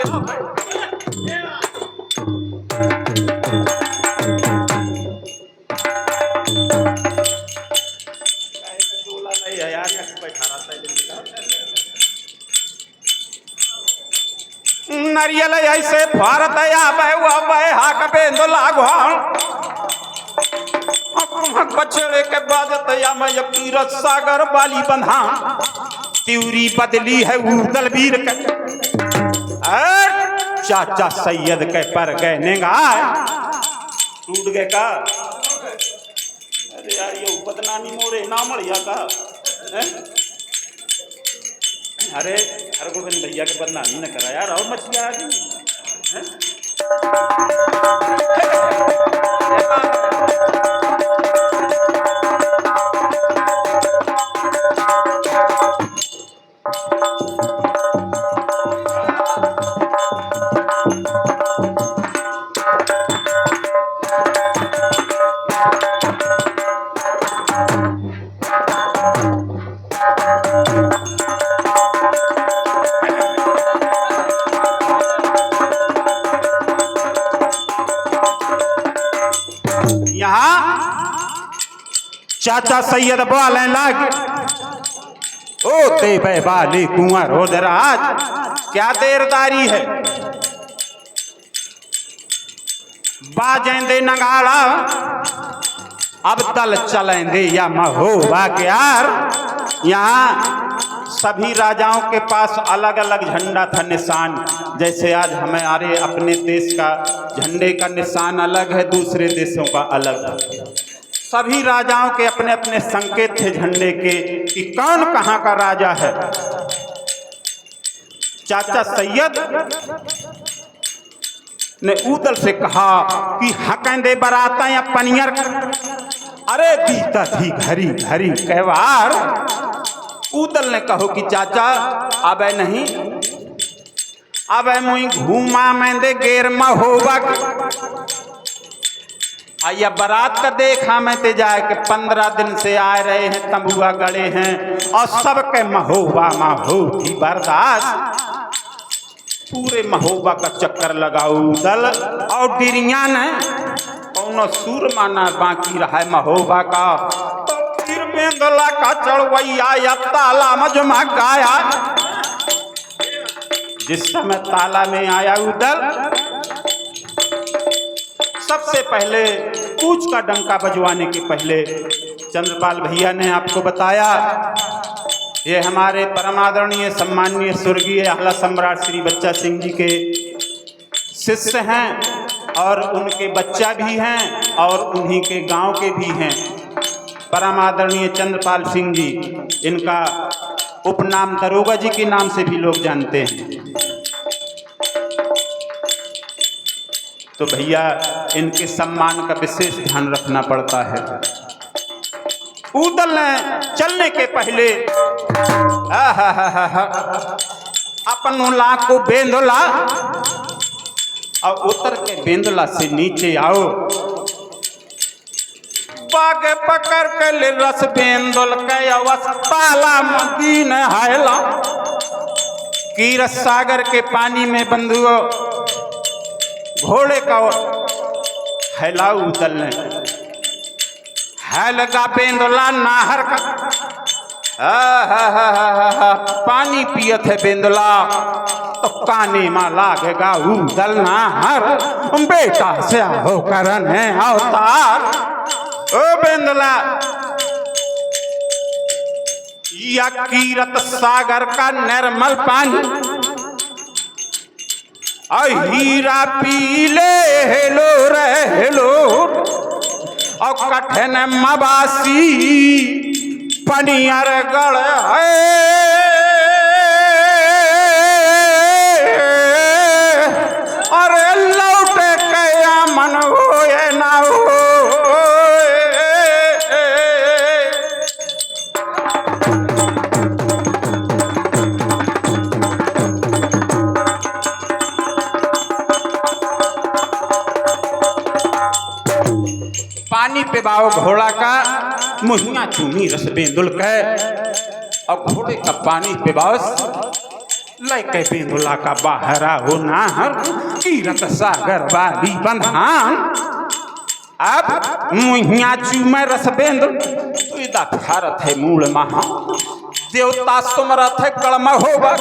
नरियल ऐसे भारत हाक बेंदुला बछड़े के बाजत या मैं तीरथ सागर वाली बंधा त्यूरी बदली है उदल वीर के चाचा सैयद के पर गए नेगा टूट गए का। अरे यार ये बदनामी मोरे ना मड़िया का अरे हरगोविंद भैया के बदनामी न करा यार। और मछलियां आ गई चाचा सैयद बोले लाग ओ ते बाली कुआं रोदराज क्या देरदारी है बाजेंदे नगाड़ा अब तल चलेंदे या महोबा के यार। यहाँ सभी राजाओं के पास अलग अलग झंडा था निशान। जैसे आज हमारे अपने देश का झंडे का निशान अलग है दूसरे देशों का अलग है। सभी राजाओं के अपने अपने संकेत थे झंडे के कि कौन कहाँ का राजा है। चाचा सैयद ने उदल से कहा कि हकेंदे बराता या पनियर अरे दीता थी घरी घरी कहवार। उदल ने कहो कि चाचा अब नहीं अब मुई घूमा मैंदे गेर महोबा आया बारात का देखा मैं ते जाए के 15 दिन से आ रहे हैं तंबुआ गड़े हैं और सबके महोबा थी बर्दाश्त। पूरे महोबा का चक्कर लगाओ दल और डिरिया ने कौनो सूर माना बाकी रहा है महोबा का। तो फिर बेंदुला का चढ़वैया या ताला मजमा गाया। जिस समय ताला में आया उदल सबसे पहले पूछ का डंका बजवाने के पहले चंद्रपाल भैया ने आपको बताया ये हमारे परम आदरणीय सम्माननीय स्वर्गीय आला सम्राट श्री बच्चा सिंह जी के शिष्य हैं और उनके बच्चा भी हैं और उन्हीं के गांव के भी हैं। परम आदरणीय चंद्रपाल सिंह जी, इनका उपनाम दरोगा जी के नाम से भी लोग जानते हैं। तो भैया इनके सम्मान का विशेष ध्यान रखना पड़ता है। उदल ने चलने के पहले अपन लाख को बेंदुला और उतर के बेंदुला से नीचे आओ। बाग पकड़ के ले रस बेंदुल के अवस्थाला मदीन हायला कीरत सागर के पानी में बंधुओं घोड़े का हैला उदल ने है लगा बेंदुला नाहर का पानी पियत है बेंदुला तो काने में लागेगा उदल नाहर, बेटा से हो करन है अवतार। ओ बेंदुला, या कीरत सागर का निर्मल पानी, हीरा पीले हेलो रे हेलो, और कठिन मबासी पनियर गढ़ है। अरे लौटे कया मन हो ये ना हो। पानी पे बाव घोड़ा का मुहिया चूमी रस बेंदुल कह, और घोड़े का पानी पे बावस लैके बेंदुला का बाहरा हो नाहर, कीरत सागर वाली बंधान। अब मुहिया चूमे रस बेंदुल तो इदा भारत है मूल महा, देवता सुमरथ है कड़म होगा।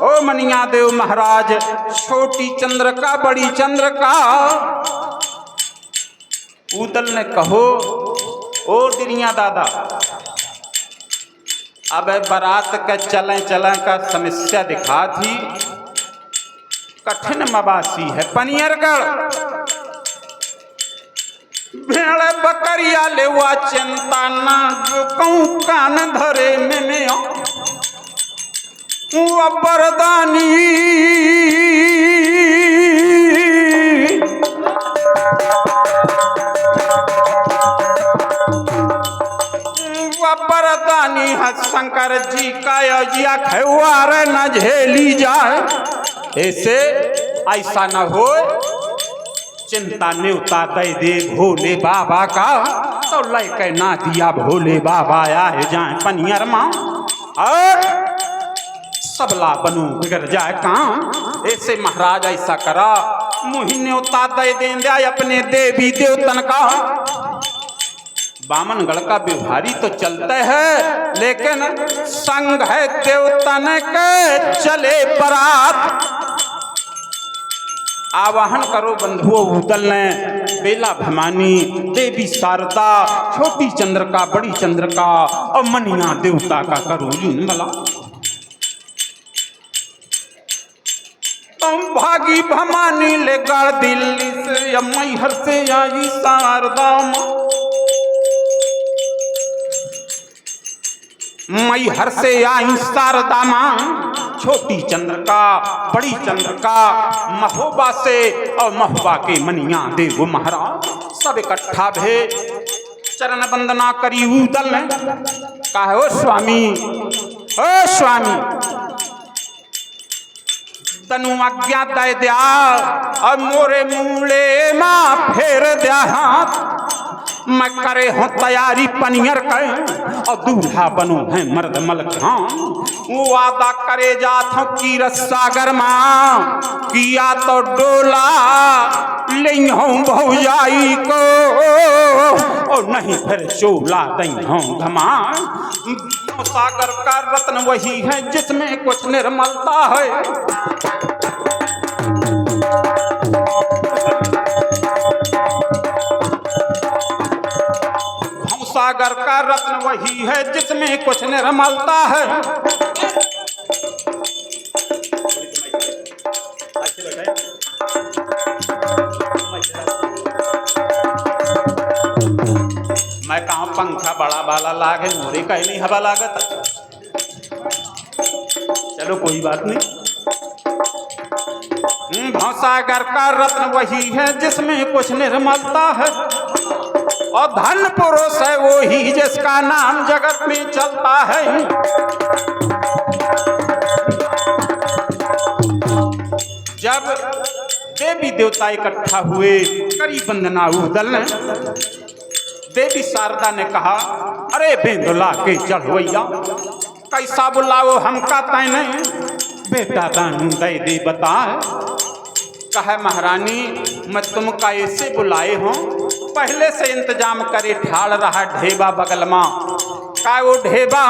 ओ मनिया देव महाराज, छोटी चंद्र का बड़ी चंद्र का, उदल ने कहो ओ दिनिया दादा, अब बारात के चलें चलें का समस्या दिखा थी, कठिन मबासी है पनियरगढ़, भेड़ बकरिया ले हुआ चिंता ना जो कहूँ कान धरे में वो बरदानी। बरदानी शंकर जी का यजिया खैवार न झेली जाए, ऐसे ऐसा न हो चिंता न्योता दे दे भोले बाबा का, तो लैके ना दिया भोले बाबा आए जाए पनियर माँ, और सबला बनू बिगड़ जाए काम। ऐसे महाराज ऐसा करा, मुहि न्योता दे दे अपने देवी देवतन का। बामनगढ़ का व्यवहारी तो चलते है, लेकिन संग है देवतन के चले बरात। आवाहन करो बंधुओं उदल ने, बेला भवानी देवी शारदा, छोटी चंद्र का बड़ी चंद्र का, और मनिया देवता का करो भला। तुम भागी भवानी ले गढ़ दिल्ली से, या मैहर से आई शारदा मैहर से आई शारदा माँ, छोटी चंद्र का बड़ी चंद्र का, महोबा से और महोबा के मनिया देव महाराज सब इकट्ठा भे चरण वंदना करी उदल ने कहा, ओ स्वामी तनु आज्ञा दे दिया, और मोरे मूले माँ फेर दिया हाथ, मैं करे हूँ तैयारी पनियर कर, और दूल्हा बनू है मर्द मलखान। वो वादा करे जात हूँ कीरत सागर माँ, किया तो डोला ले हूँ भौजाई को, और नहीं फिर चोला दई हूँ धमा। सागर का रत्न वही है जिसमें कुछ निर्मलता है। सागर का रत्न वही है जिसमें कुछ निर्मलता है। मैं कहा पंखा बड़ा बाला लागे, मोरे का नहीं हवा लागत। चलो कोई बात नहीं। भवसागर का रत्न वही है जिसमें कुछ निर्मलता है, और धन पुरुष है वो ही जिसका नाम जगत में चलता है। जब देवी देवता इकट्ठा हुए करी वंदना उदल ने, देवी शारदा ने कहा, अरे बेंदुला के चढ़वैया कैसा बुलाओ हमका तय नहीं, बेटा दानू दे दे बता। कहा महारानी मैं तुमका ऐसे बुलाए हूँ, पहले से इंतजाम करे ठाड़ रहा ढेबा बगल में, का वो ढेबा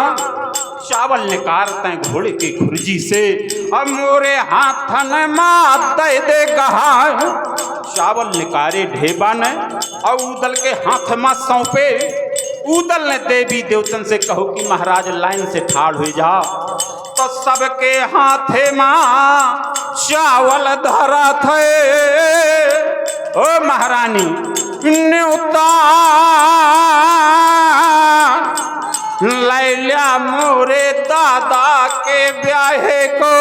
चावल निकारते घोड़े के खुरजी से, अब मोरे हाथन मात दे दे गहा। चावल निकारे ढेबा ने और उदल के हाथ में सौंपे। उदल ने देवी देवतन से कहो कि महाराज लाइन से ठाड़ हो जा। तो सबके हाथे माँ चावल धरा थे। ओ महारानी न्योता लैल्या मोरे दादा के ब्याहे को,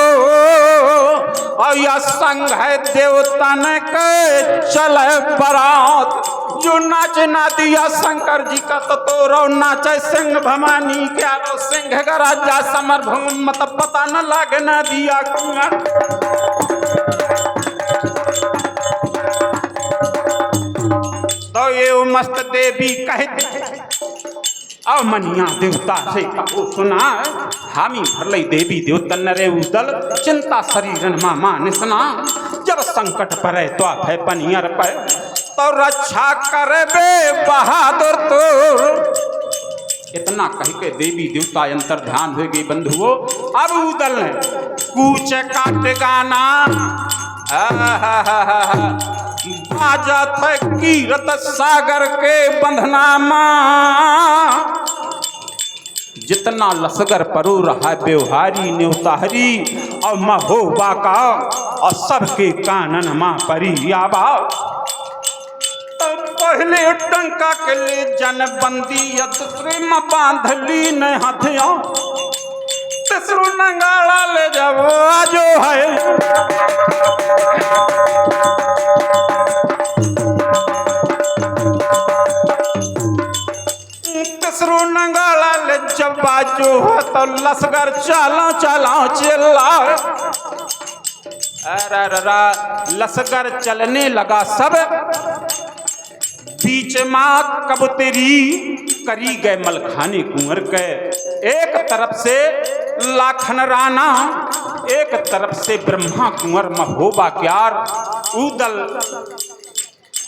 और यह संग है देवतन के चले बारात। जो नाच ना दिया शंकर जी का तो रो नाचे सिंह भवानी क्या रो सिंह का राजा समर भूम मत पता न लागे ना दिया कुंवर। तो ये मस्त देवी कहते अब मनिया देवता से कहो सुना। हामी भरलई देवी देवतन नरे उदल चिंता शरीरन मामा निसना। जब संकट परे तो है पनियर पर तो रक्षा करबे बहादुर तोर। इतना कह के देवी देवता अंतर ध्यान हो गई बंधुओं। अब उदल ने कूच काट गाना बाजा थे कीरत सागर के बंधनामा। जितना लसगर परो रहा व्यवहारी न्योताहरी और महोबा का और सबके कानन माँ परी आबा। तो पहले टंका के ले जन बंदी दूसरे में बांधली न हथिया। तीसरो नंगाड़ा ले जाओ आजो है। तीसरो नंगाड़ा ले जब बाजो है तो लसगर चला चला चिल्ला। अरे लसगर चलने लगा सब। बीच माँ कबूतरी करी गए मलखानी कुंवर के। एक तरफ से लाखन राणा, एक तरफ से ब्रह्मा कुंवर महोबा क्यार। उदल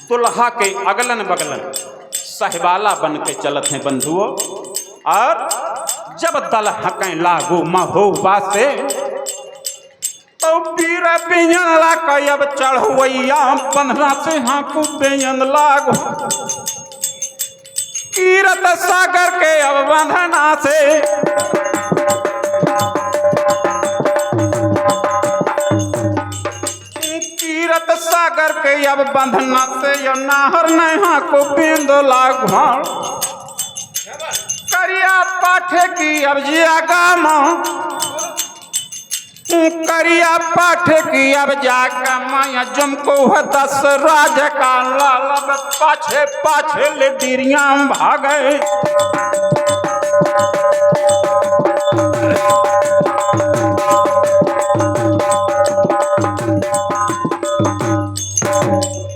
दुल्हा के अगलन बगलन सहबाला बन के चलत हैं बंधुओं। और जब दल हकें लागो महोबा से तो पीर बेयन लाग अब चढ़वैया बंधना से हाँकू बेयन लागो। कीरत सागर के अब बंधना से कीरत सागर के अब बंधना से यो नाहर नहा को बेंदो लागो। करिया पाठे की अब जिया गामा। करिया पाठ की अब जाकर माया जमको है 10 राज का लाल। पाछे पाछे ले डिरिया भागे।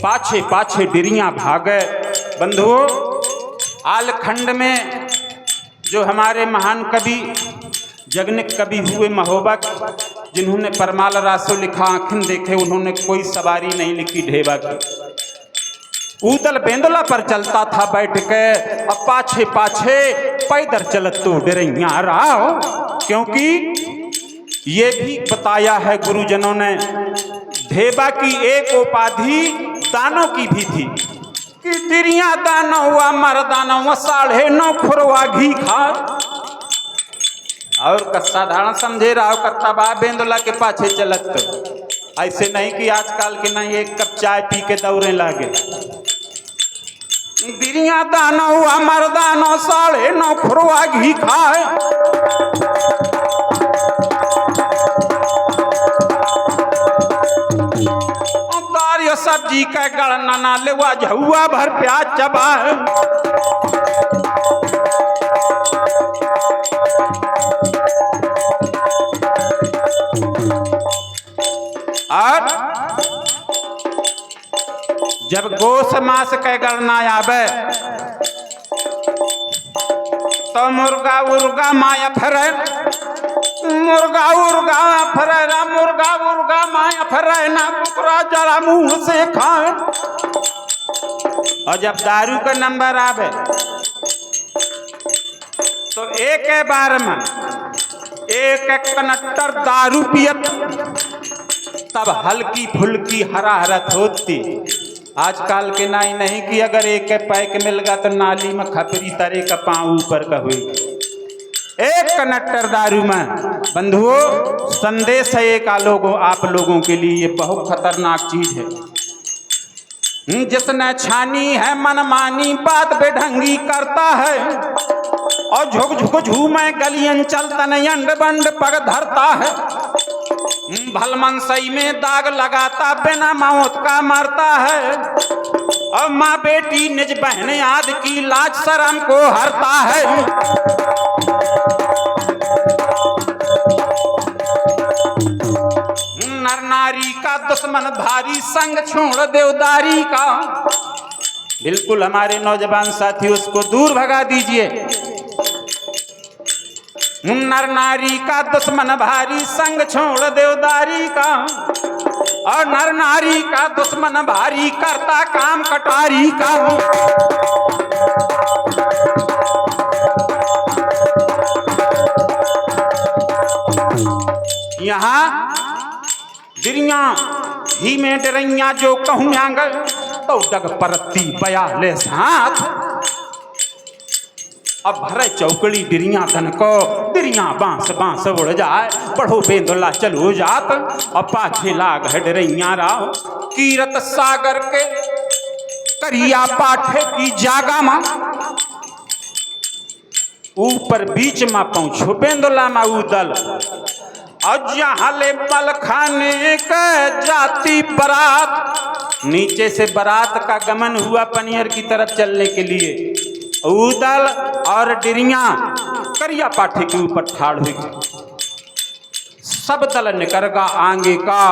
पाछे पाछे डिरिया भागे बंधुओं। आलखंड में जो हमारे महान कवि जगनिक कवि हुए महोबा, जिन्होंने परमाल रासो लिखा आँखिन देखे, उन्होंने कोई सवारी नहीं लिखी ढेबा की। उदल बेंदुला पर चलता था बैठ के, अब पाछे पाछे पैदल चलत तो डरैया रहा। क्योंकि ये भी बताया है गुरुजनों ने, ढेबा की एक उपाधि दानों की भी थी कि डिरिया दाना हुआ मरदाना हुआ 9.5 खुरवा घी खा। और साधारण समझे रहा करता बा बेंदुला के पाछे चलत। तो ऐसे नहीं कि आजकल के नहीं एक कप चाय पी के दौड़े लागे। डिरिया दाना हुआ मरदाना 9.5 खुरवा घी खाए। सब्जी का गड़ना ना लेवा झुआ भर प्याज चबा। और जब गोश मांस के गणना आवे तो मुर्गा उर्गा माया फरे। मुर्गा उर्गा फरे ना, मुर्गा उर्गा माया फरे ना, कुकरा जरा मुंह से खाए। और जब दारू का नंबर आवे तो एक बार में एक एक कनट्टर दारू पियत, तब हल्की फुल्की हरारत होती। आजकल के नाई नहीं कि अगर एक पैक मिल गया तो नाली में खपरी तरे का पाँव ऊपर का हुई। एक कनट्टर दारू में बंधुओं संदेश है एक आप लोगों के लिए, ये बहुत खतरनाक चीज है। जिसने छानी है मनमानी बात बेढंगी करता है, और झुक झुक झूमे गलियन चलता अंड बंड पग धरता है। भलमन सही में दाग लगाता बिना मौत का मरता है, और माँ बेटी निज बहन आदि की लाज शर्म को हरता है। नर नारी का दुश्मन भारी संग छोड़ देवदारी का। बिल्कुल हमारे नौजवान साथी उसको दूर भगा दीजिए। नर नारी का दुश्मन भारी संग छोड़ देवदारी का, और नर नारी का दुश्मन भारी करता काम कटारी का। यहाँ दिरिया ही में डरैया जो कहूँ आंगल, तो डग परती 42 हाथ। अब भरे चौकड़ी डिरिया तन को, डिरिया बांस बांस उड़ जाए, बढ़ो बेंदुला चलो जात। और पाछे लाग डरैया राव कीरत सागर के करिया पाठे की जागा माँ। ऊपर बीच में पहुंचो बेंदुला मा उदल, और जहाँ ले पल खाने के जाती बारात। नीचे से बारात का गमन हुआ पनियर की तरफ चलने के लिए। उदल और डिरिया करिया पाठे के ऊपर ठाड़ हुई। सब दल निकरगा आगे का,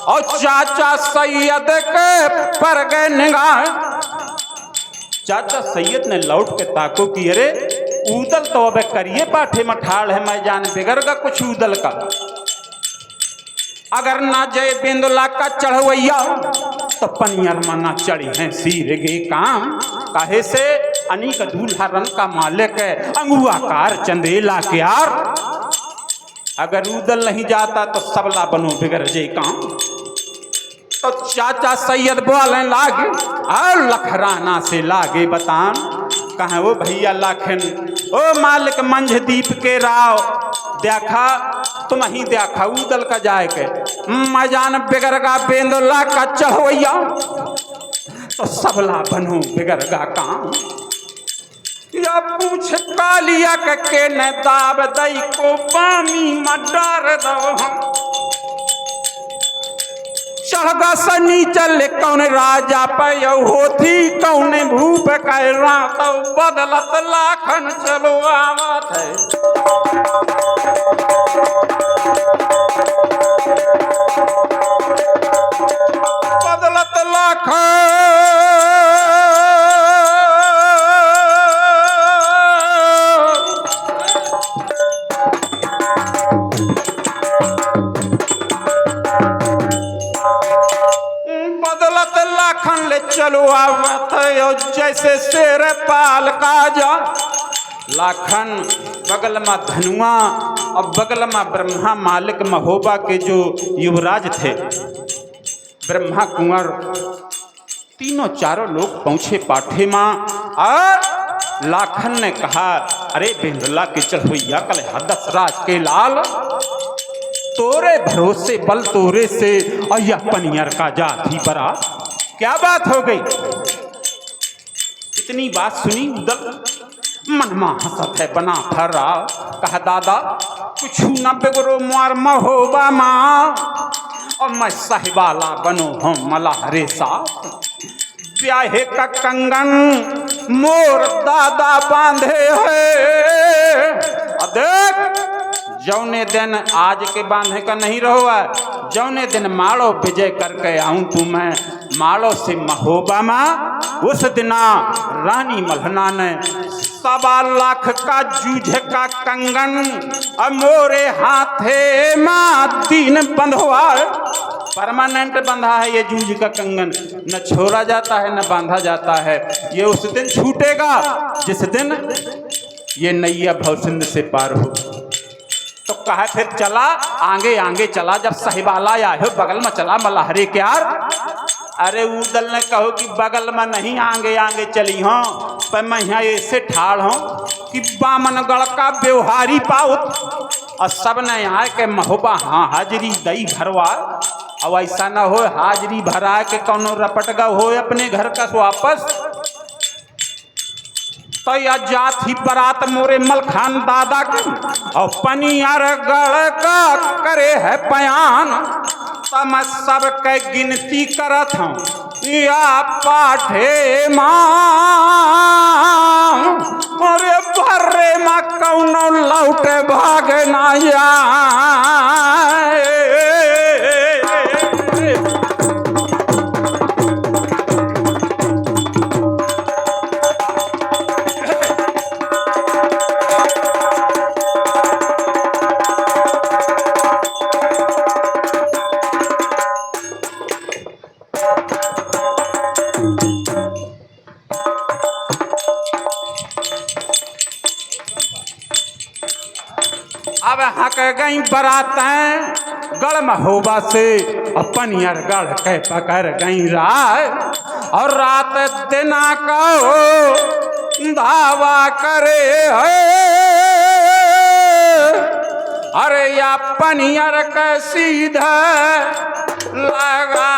और चाचा सैयद के पर गए निगाह। चाचा सैयद ने लौट के ताको कि अरे उदल तो अब करिए पाठे में ठाड़ है, मैं जान बिगड़गा कुछ उदल का। अगर ना जय बेंदुला का चढ़वैया, तो पनियर में ना चढ़ी है सिर गे काम। काहे से अनिक दूल्हा रंग का मालिक है, अंगुआकार चंदेला के यार। अगर उदल नहीं जाता तो सबला बनो बिगड़ जे काम। तो चाचा सैयद बोले लागे, और लखराना से लागे बतान। कहा वो भैया लाखन, ओ मालिक मंझदीप के राव, देखा तुम ही देखा उदल का जाए के। मैं जान बिगड़गा बेंदुला का चढ़वैया, तो सबला बनो बिगड़गा काम। या पूछ कालिया के न दाब दई को पामी मडार दो। चढ़गा सनी चले कौन राजा पे होती, कौन भूप कैरा तो बदलत लाखन चलो आवत है। बदलत लाखन ले चलो आवत है, जैसे शेर पाल का जा। लाखन बगल में धनुआ, और बगल में ब्रह्मा मालिक महोबा के जो युवराज थे, ब्रह्मा कुंवर, तीनों चारों लोग पहुंचे पाठे माँ। और लाखन ने कहा अरे बेंदुला के चढ़वैया कल हदस राज के लाल, तोरे भरोसे बल तोरे से, और यह पनियर का जाती बरा। क्या बात हो गई? इतनी बात सुनी उदल मनमा हंसत है बना फरा। कहा दादा कुछ न बिगड़ो मार महोबा माँ, और मैं साहिबाला बनो हम मलाहरे साथ। ब्याहे का कंगन मोर दादा बांधे है। देख जौने दिन आज के बांधे का नहीं रहो, जौने दिन माड़ो विजय करके आऊं तू मैं माड़ो से महोबा माँ। उस दिना रानी मल्हना ने 1.25 लाख का जूझ का कंगन मोरे हाथे माँ तीन बंधवा। परमानेंट बंधा है ये जूझ का कंगन, न छोड़ा जाता है न बांधा जाता है। ये उस दिन छूटेगा जिस दिन ये नैया भवसिंध से पार हो। तो कहा फिर चला आगे आगे चला। जब साहिबाला आयो बगल में चला मल्हारी क्यार। अरे उदल ने कहो कि बगल में नहीं आगे आगे चली हो, पर मैं यहाँ ऐसे ठाड़ हूँ कि बामनगढ़ का व्यवहारी पाउत और सब ने यहाँ के महोबा हाँ हाजरी दई भरवा। अब ऐसा ना हो हाजरी भरा के कौनो रपटगा हो अपने घर का वापस। तो या जात ही बरात मोरे मलखान दादा की और पनियर गढ़ का करे है बयान। तो मैं सबके गिनती करत हूँ या पाठे माँ अरे भर्रे माँ कौनो लौटे भागे ना जाए। अब हक गई बरातें गढ़ महोबा से अपन गढ़ के पकड़ गई राय। और रात दिना को धावा करे है अरे या पनियर के सीधे लगा